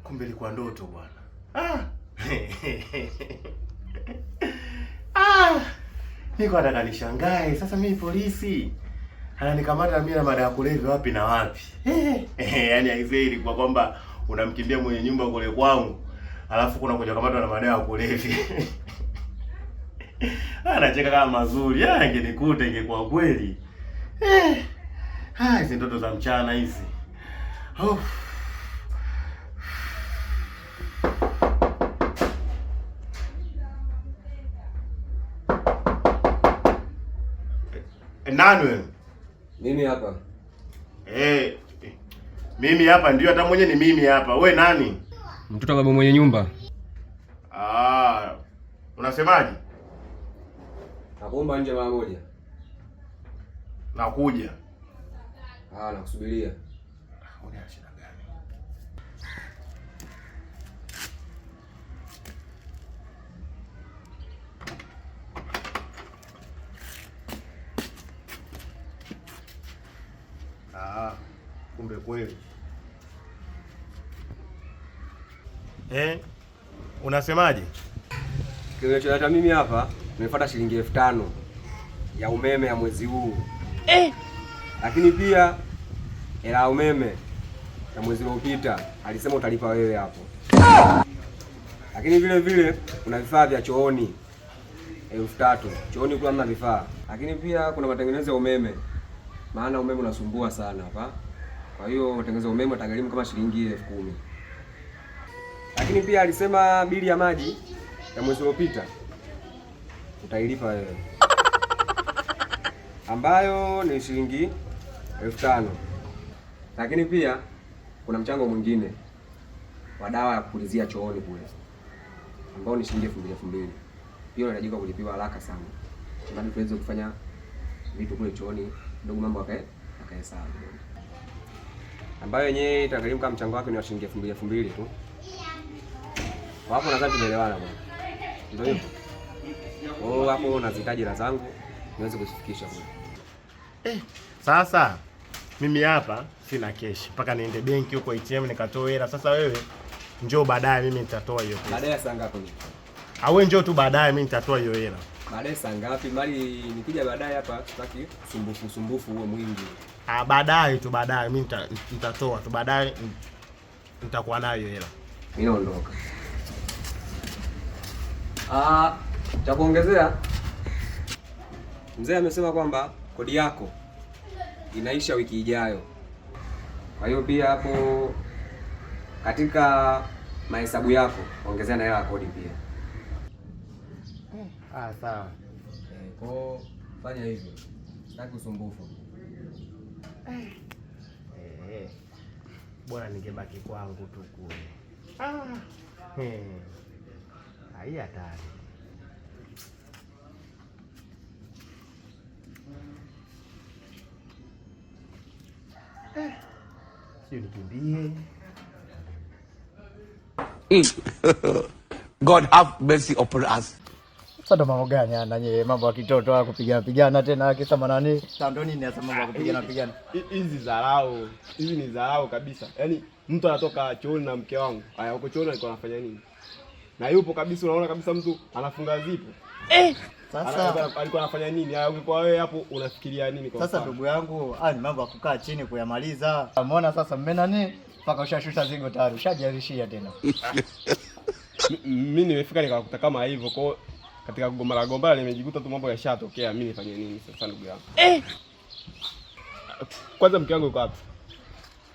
Kumbe ilikuwa ndoto bwana. Niko nataka nishangae. Sasa mimi polisi ananikamata mimi na mada ya kulevya wapi na wapi? Yaani haizei ilikuwa kwamba unamkimbia mwenye nyumba kule kwangu, alafu kuna kuja kamata na mada ya kulevya. Anacheka kama mazuri. Ingenikuta ingekuwa kweli. Hizi ndoto za mchana hizi. Nani wewe? Mimi hapa. Mimi hapa ndio, hata mwenye ni mimi hapa. Wewe nani? Mtoto wa baba mwenye nyumba. Unasemaje? Nakuomba nje mara moja. Nakuja. Nakusubiria. Una shida gani? Kumbe kweli. Unasemaje? Kilichonileta mimi hapa, nimefuata shilingi 5,000 ya umeme ya mwezi huu. Lakini pia hela ya umeme ya mwezi uliopita alisema utalipa wewe hapo. Lakini vile vile kuna vifaa vya chooni 3,000. Chooni kula mna vifaa. Lakini pia kuna matengenezo ya umeme. Maana umeme unasumbua sana hapa. Kwa hiyo matengenezo ya umeme atagharimu kama shilingi 10,000. Lakini pia alisema bili ya maji ya mwezi uliopita utailipa wewe, ambayo ni shilingi 5,000. Lakini pia kuna mchango mwingine wa dawa ya kupulizia chooni kule, ambao ni shilingi 2,000. Hiyo inahitajika kulipiwa haraka sana, ili tuweze kufanya vitu kule chooni, ndio mambo akae sawa, ambayo yenyewe itagharimu kama mchango wake ni wa shilingi 2,000 tu. Hapo nadhani tumeelewana bwana. Ndio hivyo. Hapo nazihitaji hela zangu niweze kuzifikisha kule. Sasa mimi hapa sina cash, mpaka niende benki huko ATM nikatoe hela. Sasa wewe njoo baadaye, mimi nitatoa hiyo pesa. Baadaye saa ngapi? Wewe njoo tu baadaye, mimi nitatoa hiyo hela. Baadaye saa ngapi? Mali nikija baadaye hapa sitaki usumbufu huo mwingi. Baadaye tu, baadaye mimi nitatoa tu, baadaye nitakuwa nayo hiyo hela. Mimi naondoka. Cha kuongezea, mzee amesema kwamba kodi yako inaisha wiki ijayo. Kwa hiyo pia hapo katika mahesabu yako ongezea na hela ya kodi pia. Sawa. Kwa fanya hivyo. Sitaki usumbufu. Bora ningebaki kwangu tu kule. Hai hatari. Sio nikimbie. God have mercy upon us. Sasa mambo gani ananye mambo ya kitoto haya kupigana tena kisa manani? Tandoni ni mambo ya kupigana. Hizi ni dharau kabisa. Yaani mtu anatoka chooni na mke wangu. Haya huko chooni alikuwa anafanya nini? Na yupo kabisa, unaona kabisa mtu anafunga zipo. Sasa alikuwa anafanya nini? Haya kwa wewe hapo unafikiria nini kwa sasa? Ndugu yangu, ni mambo ya kukaa chini kuyamaliza. Umeona sasa mmena mpaka ushashusha zigo tayari, ushajarishia tena. Mimi nimefika nikakuta kama hivyo, kwa katika gombala nimejikuta tu mambo yashatokea. Mimi nifanye nini sasa ndugu yangu? Kwanza mke wangu yuko wapi?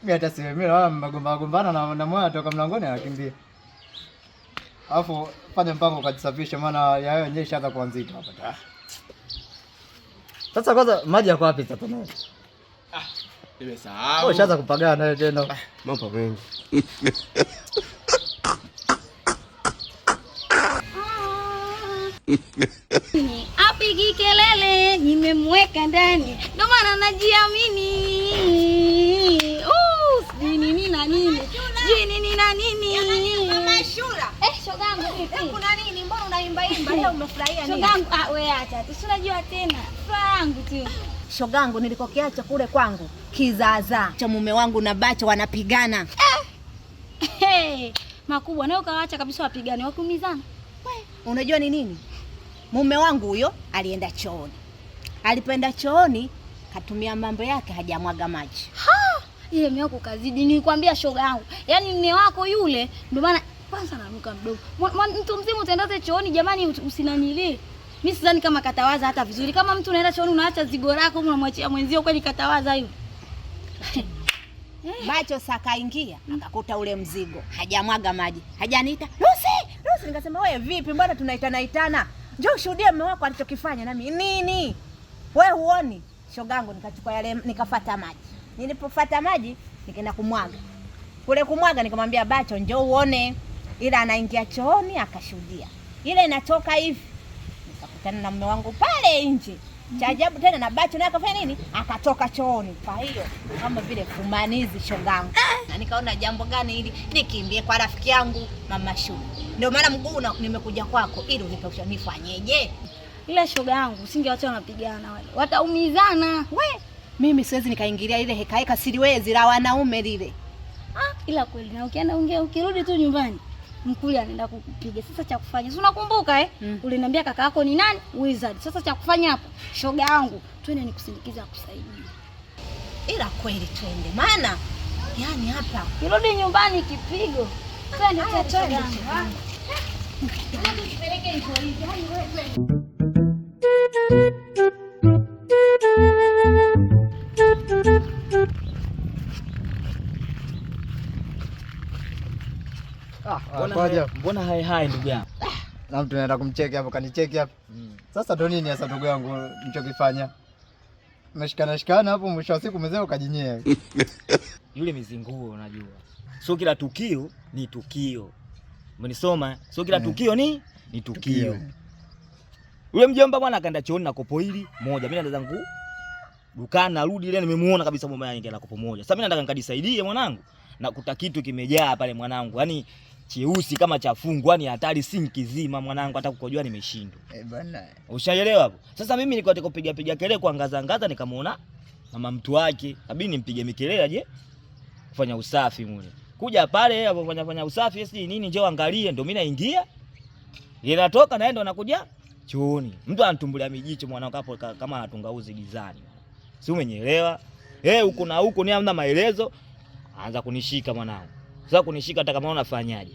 Mimi hata si mimi wala magombana na mwana atoka mlangoni anakimbia. Alafu fanya mpango ukajisafisha, maana ya wewe yenyewe ishaanza kuanzika hapa. Sasa kwanza maji yako wapi sasa nawe? Nimesahau. Wewe ushaanza kupagana naye tena. Mambo mengi. Apigi kelele, nimemweka ndani, ndio maana najiamini. Sijui nini na nini. Sijui nini na nini. Mama Shura. shogangu vipi? Kuna nini? Mbona unaimba leo umefurahia nini? Shogangu, wewe acha tu. Unajua tena. Furaha yangu tu. Shogangu nilikokiacha kule kwangu kizaazaa cha mume wangu na Bacho wanapigana. Hey, makubwa nayo kawaacha kabisa wapigane wakiumizana. Unajua ni nini? Mume wangu huyo alienda chooni. Alipoenda chooni katumia mambo yake hajamwaga maji. Ile mume wako kazidi, nilikwambia shoga yangu. Yaani mume wako yule ndio maana kwanza ananuka mdogo. Mtu mzima utaendaje chooni jamani usinanili. Mimi sidhani kama katawaza hata vizuri. Kama mtu unaenda chooni unaacha zigo lako unamwachia mwenzio kweli katawaza hiyo. Bacho sakaingia akakuta ule mzigo hajamwaga maji. Hajaniita, "Lucy, nikasema wewe vipi mbona tunaitana? Njoo ushuhudie mume wako alichokifanya nami." "Nini? Wewe huoni?" Shogangu nikachukua yale nikafuata maji. Nilipofuata maji nikaenda kumwaga. Kule kumwaga nikamwambia Bacho njoo uone. Ila anaingia chooni akashuhudia. Ile inatoka hivi. Nikakutana na mume wangu pale nje. Cha ajabu tena na Bacho naye akafanya nini? Akatoka chooni. Kwa hiyo kama vile fumanizi shogangu. Na nikaona jambo gani hili nikimbie kwa rafiki yangu Mama Shule. Ndio maana mguu nimekuja kwako ili unipe ushauri nifanyeje. Ile shoga yangu usingeacha wanapigana wale. Wataumizana. Mimi siwezi nikaingilia ile hekaeka siliwezi la wanaume lile. Ila kweli na ukienda ukirudi tu nyumbani mkuli anaenda kukupiga. Sasa cha kufanya, si unakumbuka uliniambia kaka yako ni nani? Wizard. Sasa cha kufanya hapo, shoga yangu, twende nikusindikiza kukusaidia. Ila kweli twende. Maana yani hapa kirudi nyumbani kipigo. Twende twende. Tupeleke hizo hizi. Hani wewe. Mbona hai ndugu yangu? Na mtu anaenda kumcheki hapo kanicheki hapo. Sasa ndo nini sasa ndugu yangu mchokifanya? Meshikana hapo mwisho wa siku mzee ukajinyea. Yule mizinguo unajua. Sio kila tukio ni tukio. Umenisoma? Sio kila tukio ni tukio. Yule mjomba bwana akaenda chooni na kopo hili moja. Mimi naenda zangu dukani narudi ile nimemuona kabisa mama yangu na kopo moja. Sasa mimi nataka nikadisaidie mwanangu. Nakuta kitu kimejaa pale mwanangu. Yaani cheusi kama cha fungu, yani hatari sinki zima mwanangu hata kukojoa nimeshindwa. Bwana. Ushaelewa hapo? Sasa mimi nilikuwa nataka kupiga kelele kuangaza nikamuona mama mtu wake. Kabidi nimpige mikelele aje kufanya usafi mule. Kuja pale hapo fanya usafi esi nini njoo angalie ndio mimi naingia. Yeye natoka naenda nakuja chooni. Mtu anatumbulia mijicho mwanangu hapo kama anatungauzi gizani. Si umenyelewa? Huko na huko ni hamna maelezo. Anza kunishika mwanangu. Sasa kunishika hata kama unafanyaje.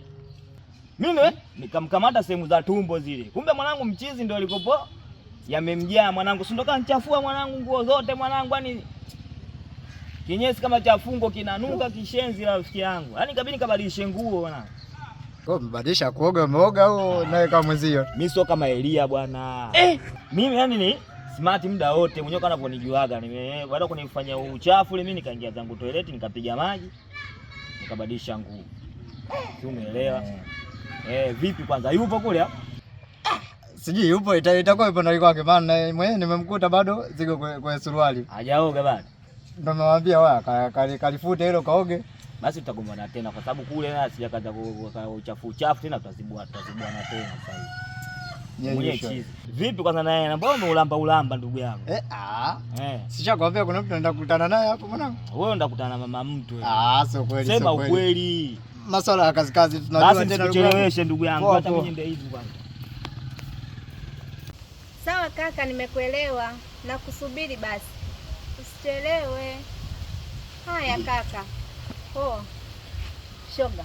Mimi nikamkamata sehemu za tumbo zile. Kumbe mwanangu mchizi ndio alikopo yamemjaa mwanangu. Si ndo kanichafua mwanangu nguo zote mwanangu yani kinyesi kama cha fungo kinanuka kishenzi la rafiki yangu. Yaani kabidi nikabadilishe nguo mwanangu. Kwa mbadilisha kuoga umeoga au nawe kama mwenzio? Mimi sio kama Elia bwana. Mimi yani ni smart muda wote mwenyewe kana unaponijuaga. Baada kunifanyia uchafu ile mimi nikaingia zangu toilet nikapiga maji. Nikabadilisha nguo. Si umeelewa? Vipi kwanza yupo kule hapo? Sijui yupo itakuwa ipo ndani kwake maana mwenyewe nimemkuta bado ziko kwa suruali. Hajaoga bado. Ndio nimemwambia wewe kalifuta hilo kaoge. Basi tutagombana tena kwa sababu kule na sijakaza uchafu tena tutazibua na tena sasa hivi. Mwenye chizi. Vipi kwanza naye na mbona ulamba ndugu yangu? Sishakwambia kuna mtu anaenda kukutana naye hapo mwanangu. Wewe unakutana na mama mtu wewe. Sio kweli. Sema ukweli. Masuala ya kazi tunajua tena ndugu yangu. Basi ndugu yangu hata mimi ndio hivi kwanza. Sawa kaka nimekuelewa na kusubiri basi. Usichelewe. Haya kaka. Shoga.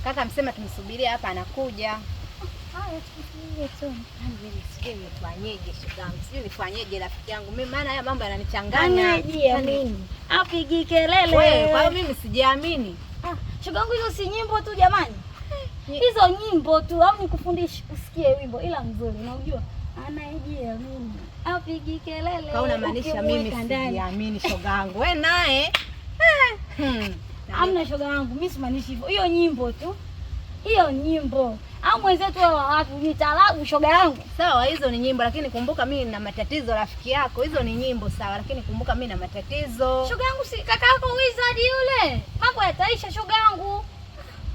Kaka msema tumsubirie hapa anakuja. Haya tukusubirie tu. Mimi sijui nifanyeje shogangu. Sijui nifanyeje rafiki yangu. Mimi maana haya mambo yananichanganya. Nini? Apigi kelele. Wewe, kwa hiyo mimi sijiamini. Shogangu hizo si nyimbo tu jamani. Hizo nyimbo tu au nikufundishe usikie wimbo ila mzuri unajua. Anajiamini. Apigi kelele. Kauna maanisha mimi sijiamini shogangu. Wewe naye Amna shoga yangu, mimi simaanishi hivyo. Hiyo nyimbo tu. Hiyo nyimbo. Au mwenzetu wa watu ni talabu shoga yangu. Sawa hizo ni nyimbo lakini kumbuka mimi nina matatizo rafiki yako. Hizo ni nyimbo sawa lakini kumbuka mimi na matatizo. Shoga yangu si kaka yako Wizard yule. Mambo yataisha shoga yangu.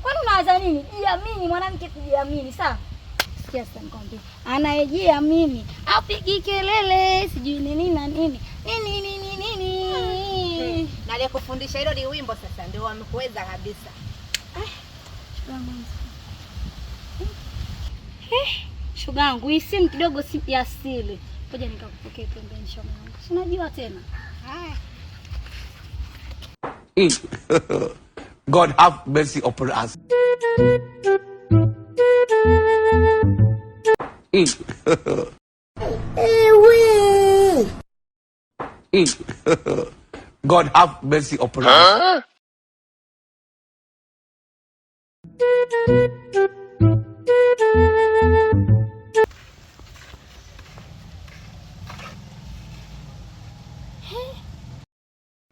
Kwani unawaza nini? Jiamini mwanamke, kujiamini, sawa? Sikia sasa nikwambie. Anayejiamini apigi kelele, sijui nini na nini. Nini. Na leo kufundisha hilo ni wimbo sasa ndio wamekuweza kabisa. Shoga yangu, hii simu kidogo si ya asili. Ngoja nikakupokea pembeni shoga yangu. Si unajua tena. Haya. God have mercy upon us. God have mercy upon us.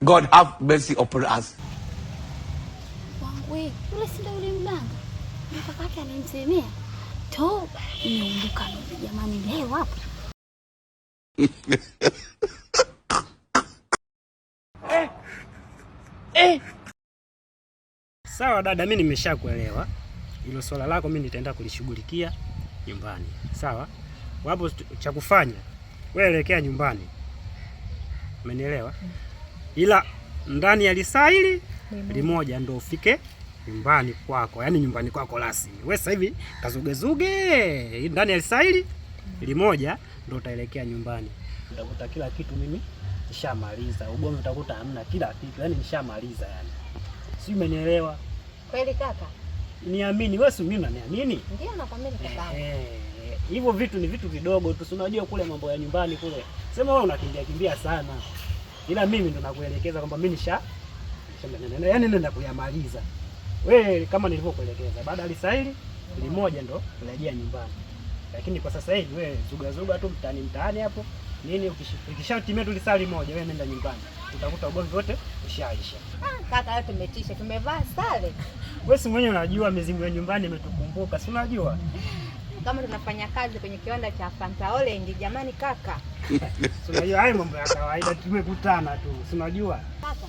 God have mercy upon us. Wangu wewe, yule si ndio yule mganga? Mpaka yake anamsemea. Toba, nimeumbuka jamani leo hapo. Sawa dada, mimi nimeshakuelewa. Hilo swala lako mimi nitaenda kulishughulikia nyumbani. Sawa? Wapo cha kufanya. Wewe elekea nyumbani. Umenielewa? Ila ndani ya lisaa hili limoja ndio ufike nyumbani kwako. Yaani nyumbani kwako rasmi. Wewe sasa hivi kazugezuge. Ndani ya lisaa hili limoja ndio utaelekea nyumbani. Utakuta kila kitu mimi nishamaliza. Ugomvi utakuta hamna, kila kitu. Yaani nishamaliza yani. Si umenielewa? Kweli kaka? Niamini, wewe si mimi unaniamini? Ndio nakwambia kaka. Hivyo vitu ni vitu vidogo tu. Unajua kule mambo ya nyumbani kule. Sema wewe unakimbia sana. Ila mimi ndo nakuelekeza kwamba mimi yaani nenda kuyamaliza. Wewe kama nilivyokuelekeza, baada ya lisaili limoja ndo unarejea nyumbani. Lakini kwa sasa hivi wewe zuga tu mtaani hapo. Nini ukishatimia tu lisali moja wewe nenda nyumbani. Utakuta ugomvi wote ushaisha. Kaka leo tumetisha, tumevaa sare. Wewe si mwenyewe unajua mizimu ya nyumbani imetukumbuka, si unajua? Kama tunafanya kazi kwenye kiwanda cha Fanta Orange jamani kaka. Si unajua hayo mambo ya kawaida, tumekutana tu, si unajua? Kaka,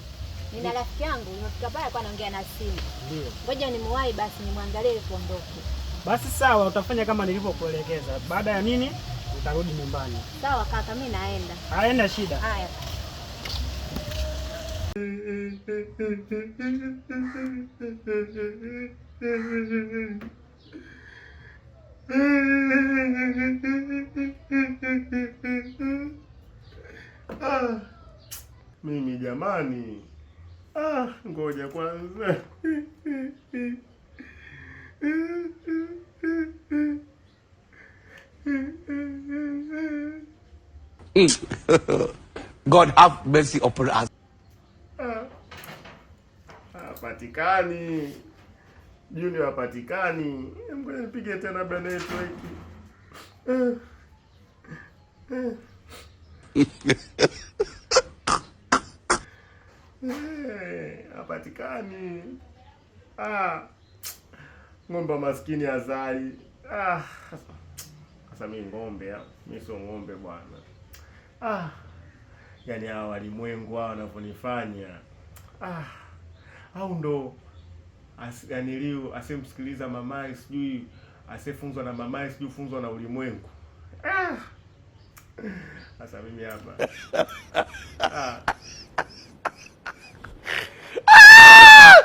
nina rafiki yangu nimefika pale kwa anaongea na simu. Ndio. Ngoja nimuwahi basi nimwangalie ili tuondoke. Basi sawa, utafanya kama nilivyokuelekeza. Baada ya nini? Utarudi nyumbani. Sawa kaka, mimi naenda. Haina shida. Haya. Mimi jamani. Ngoja kwanza. God have mercy upon us. Hapatikani. Junior hapatikani. Ngoja nipige tena network. Hapatikani. Ng'ombe maskini azai. Sasa mimi ng'ombe, mimi sio ng'ombe bwana. Yaani hawa walimwengu hao wanavyonifanya. Au ndo asiniliu asemsikiliza mamaye, sijui asefunzwa na mamaye, sijui funzwa na ulimwengu. Sasa mimi hapa